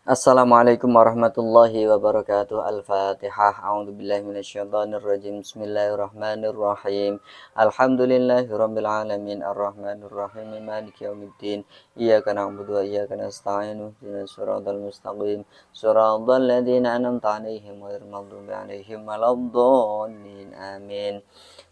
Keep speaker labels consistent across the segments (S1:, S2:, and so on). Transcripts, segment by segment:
S1: Assalamualaikum warahmatullahi wabarakatuh. Al-Fatihah. A'udzubillahi minasyaitonirrajim. Bismillahirrahmanirrahim. Alhamdulillahirabbil alamin arrahmanir rahim maliki yaumiddin. Iyyaka na'budu wa iyyaka nasta'in. Ihdinas siratal mustaqim. Shiratal ladzina an'amta 'alaihim ghairil maghdubi 'alaihim waladdallin. Amin.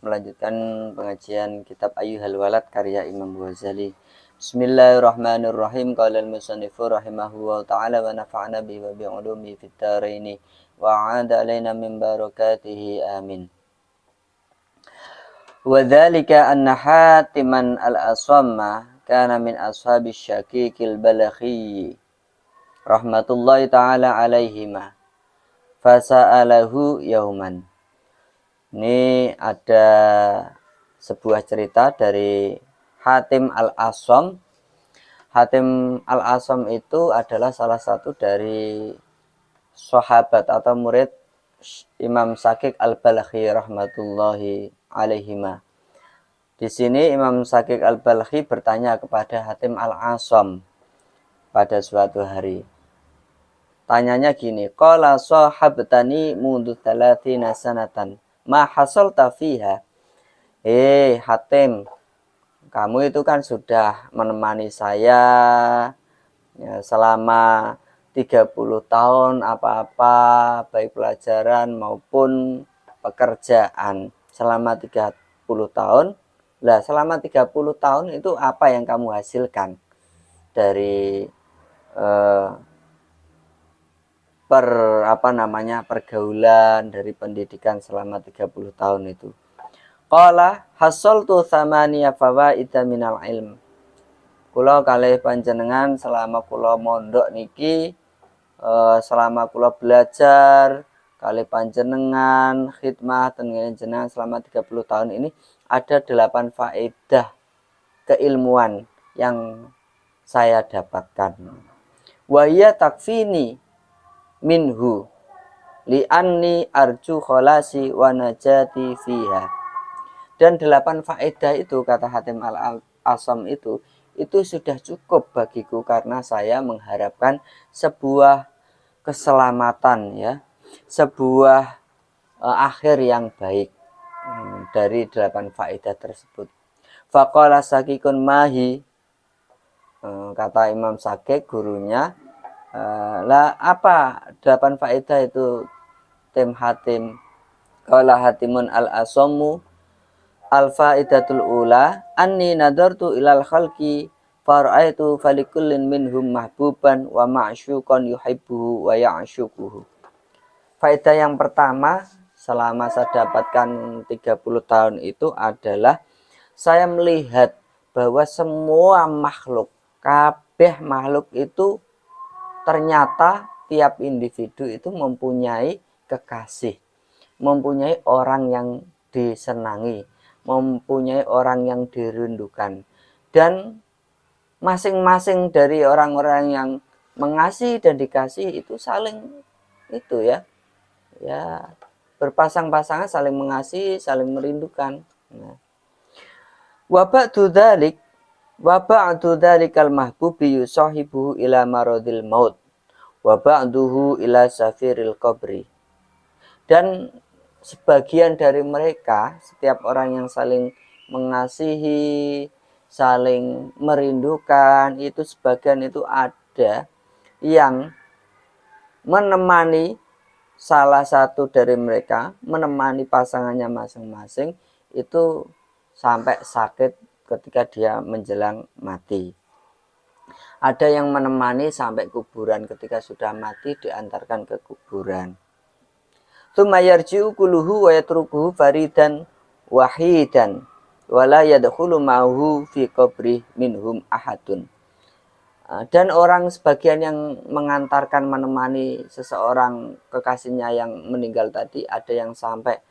S1: Melanjutkan pengajian kitab Ayyuhal Walad karya Imam Ghazali. Bismillahirrahmanirrahim. Qala al-musannifu rahimahullahu ta'ala wa nafa'ana bihi wa bi'ulumihi fid dharain wa 'ada alaina min barakatihi amin. Wa dzalika anna Hatiman al-Asamma kana min ashabi Syakikil Balakhi rahmatullahi ta'ala alaihima fasa'alahu yauman. Ini ada sebuah cerita dari Hatim al-Asam. Hatim al-Asam itu adalah salah satu dari sahabat atau murid Imam Syakik al-Balakhi rahmatullahi alaihima. Di sini Imam Syakik al-Balakhi bertanya kepada Hatim al-Asam pada suatu hari. Tanyanya gini, qala sahabtani mundu 30 sanatan ma hasalta fiha. Hatim, kamu itu kan sudah menemani saya ya, selama 30 tahun apa-apa, baik pelajaran maupun pekerjaan. Selama 30 tahun. Lah, selama 30 tahun itu apa yang kamu hasilkan dari pergaulan, dari pendidikan selama 30 tahun itu? Qala hasaltu thamaniya fawaida minal ilm. Kula kalih panjenengan selama kula mondok niki, selama kula belajar kalih panjenengan khidmah dengan jenengan selama 30 tahun ini, ada 8 faedah keilmuan yang saya dapatkan. Wa hiya takfini minhu li'anni arju kholasi wa najati fiha. Dan 8 faedah itu, kata Hatim al-Asam itu sudah cukup bagiku karena saya mengharapkan sebuah keselamatan ya, sebuah akhir yang baik dari 8 faedah tersebut. Faqala Sakikun mahi, kata Imam Sakik gurunya, lah apa 8 faedah itu Tim Hatim? Qala Hatimun al-Asamu al-faidatul ula anni nadartu ilal khalqi fara'aitu falikullin minhum mahbuban wa ma'syuqan yuhibbuhu wa ya'syuquhu. Faedah yang pertama selama saya dapatkan 30 tahun itu adalah saya melihat bahwa semua makhluk, kabeh makhluk itu ternyata tiap individu itu mempunyai kekasih, mempunyai orang yang disenangi, mempunyai orang yang dirindukan, dan masing-masing dari orang-orang yang mengasihi dan dikasihi itu saling itu ya berpasang-pasangan, saling mengasihi, saling merindukan. Wa ba'du dzalikal mahbubi yusahibuhu ila maradil maut wa ba'duhu ila safiril qabri. Dan sebagian dari mereka, setiap orang yang saling mengasihi, saling merindukan, itu sebagian itu ada yang menemani salah satu dari mereka, menemani pasangannya masing-masing itu sampai sakit ketika dia menjelang mati. Ada yang menemani sampai kuburan, ketika sudah mati diantarkan ke kuburan. Tsumma yarji'u kulluhu wa yatrukuhu faridan wahidan wala yadkhulu ma'hu fi qabri minhum ahadun. Dan orang sebagian yang mengantarkan, menemani seseorang kekasihnya yang meninggal tadi, ada yang sampai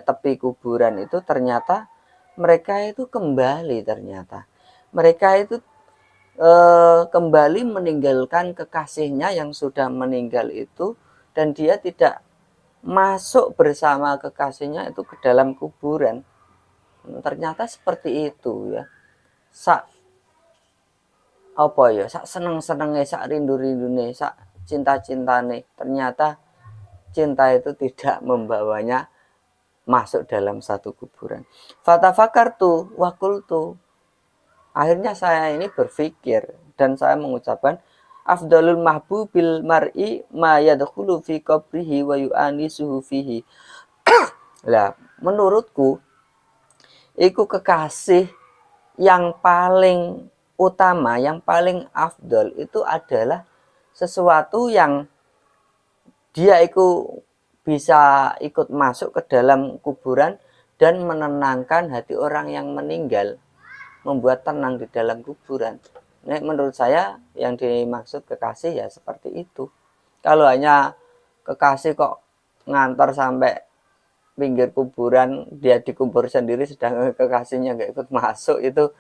S1: tepi kuburan itu ternyata mereka itu kembali, ternyata mereka itu kembali meninggalkan kekasihnya yang sudah meninggal itu, dan dia tidak masuk bersama kekasihnya itu ke dalam kuburan. Ternyata seperti itu ya. apa ya, sak seneng-senenge, sak rindu-rindune, sak cinta-cintane, ternyata cinta itu tidak membawanya masuk dalam satu kuburan. Fatafakartu wa qultu, akhirnya saya ini berpikir dan saya mengucapkan afdalul mahbubil mar'i ma yadkhulu fi qabrihi wa yu'anisuhu fihi. Lah, menurutku iku kekasih yang paling utama, yang paling afdol itu adalah sesuatu yang dia itu bisa ikut masuk ke dalam kuburan dan menenangkan hati orang yang meninggal, membuat tenang di dalam kuburan. Nah, menurut saya yang dimaksud kekasih ya seperti itu. Kalau hanya kekasih kok ngantor sampai pinggir kuburan, dia dikubur sendiri sedangkan kekasihnya nggak ikut masuk, itu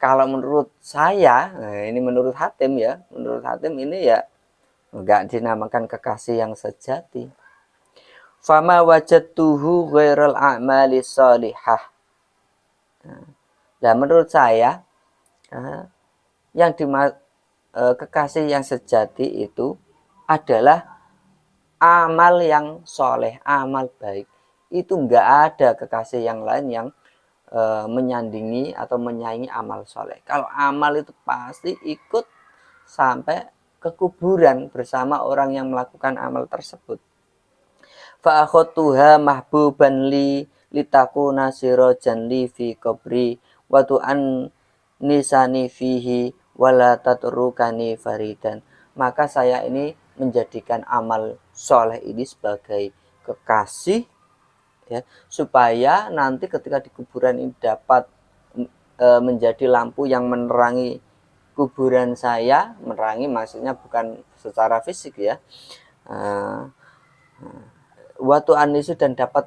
S1: kalau menurut saya, nah ini menurut Hatim ya, menurut Hatim ini ya nggak dinamakan kekasih yang sejati. Fama wajadtuhu ghairal a'mali sholihah. Nah, menurut saya yang kekasih yang sejati itu adalah amal yang soleh, amal baik. Itu nggak ada kekasih yang lain yang menyandingi atau menyaingi amal soleh. Kalau amal itu pasti ikut sampai ke kuburan bersama orang yang melakukan amal tersebut. Fa akhadtuha mahbuban li litakuna sirajan li fi qabri wa tu'an nisani fihi wala tatrukani faridan. Maka saya ini menjadikan amal soleh ini sebagai kekasih ya, supaya nanti ketika di kuburan ini dapat menjadi lampu yang menerangi kuburan saya. Menerangi maksudnya bukan secara fisik ya, waktu anisu, dan dapat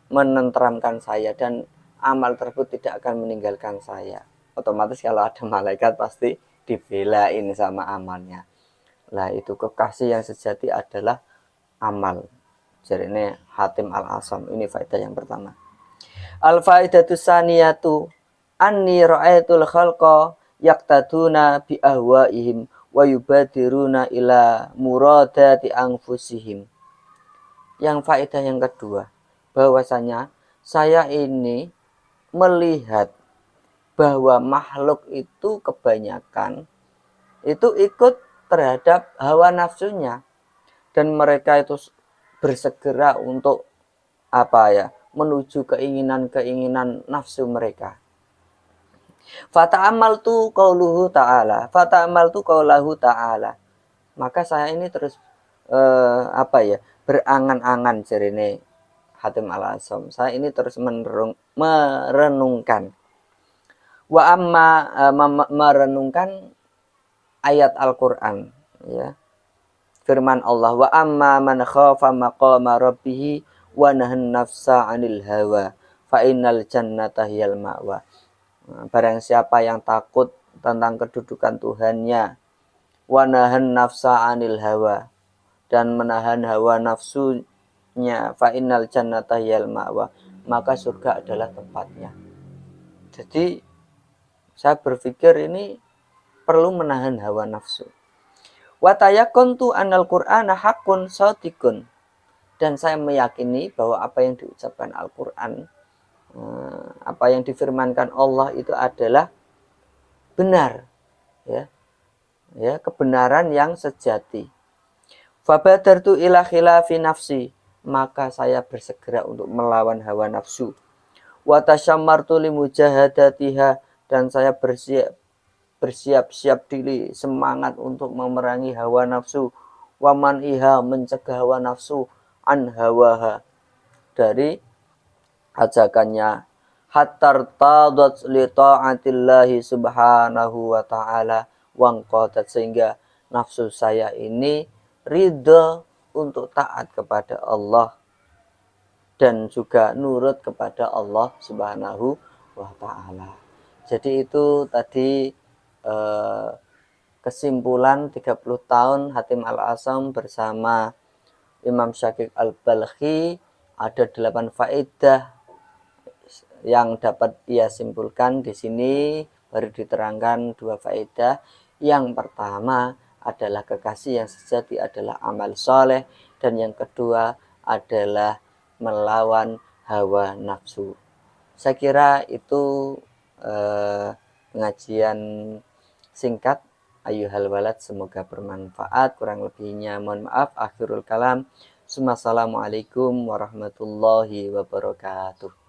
S1: menenteramkan saya, dan amal tersebut tidak akan meninggalkan saya. Otomatis kalau ada malaikat pasti dibelain sama amalnya. Lah itu kekasih yang sejati adalah amal. Jadi ini Hatim Al-Asam. Ini faedah yang pertama. Al-faidatu saniyatu anni ra'aitul khalqa yaqtaduna bi ahwaihim wa yubadiruna ila muradati anfusihim. Yang faedah yang kedua, bahwasanya saya ini melihat bahwa makhluk itu kebanyakan itu ikut terhadap hawa nafsunya, dan mereka itu bersegera untuk menuju keinginan-keinginan nafsu mereka. Fata'amaltu qaulahu ta'ala. Maka saya ini terus berangan-angan, jarine Hatim Al-Asam. Saya ini terus merenungkan. Wa amma merenungkan ayat Al-Qur'an ya. Firman Allah, wa amma man khafa maqama rabbih wa nahan nafsa 'anil hawa fa innal jannata hiyal ma'wa. Barang siapa yang takut tentang kedudukan Tuhannya, wa nahan nafsa 'anil hawa, dan menahan hawa nafsunya, fa innal jannata hiyal ma'wa, maka surga adalah tempatnya. Jadi saya berpikir ini perlu menahan hawa nafsu. Wa tayakkuntu annal Qur'ana haqqun shadiqun, dan saya meyakini bahwa apa yang diucapkan Al-Qur'an, apa yang difirmankan Allah itu adalah benar ya, kebenaran yang sejati. Fabadartu ila khilafi nafsi, maka saya bersegera untuk melawan hawa nafsu. Wa tasyammartu limujahadatiha, dan saya bersiap-siap diri, semangat untuk memerangi hawa nafsu. Wa man'iha, mencegah hawa nafsu, an hawaha, dari ajakannya. Hattar tadat li ta'atillahi subhanahu wa ta'ala wangqadat, sehingga nafsu saya ini ridha untuk taat kepada Allah dan juga nurut kepada Allah subhanahu wa ta'ala. Jadi itu tadi kesimpulan 30 tahun Hatim Al-Asam bersama Imam Syaqiq Al-Balkhi. Ada 8 faedah yang dapat ia simpulkan di sini baru diterangkan dua faedah. Yang pertama adalah kekasih yang sejati adalah amal soleh, dan yang kedua adalah melawan hawa nafsu. Saya kira itu pengajian singkat Ayyuhal walad, semoga bermanfaat. Kurang lebihnya mohon maaf. Akhirul kalam. Assalamualaikum warahmatullahi wabarakatuh.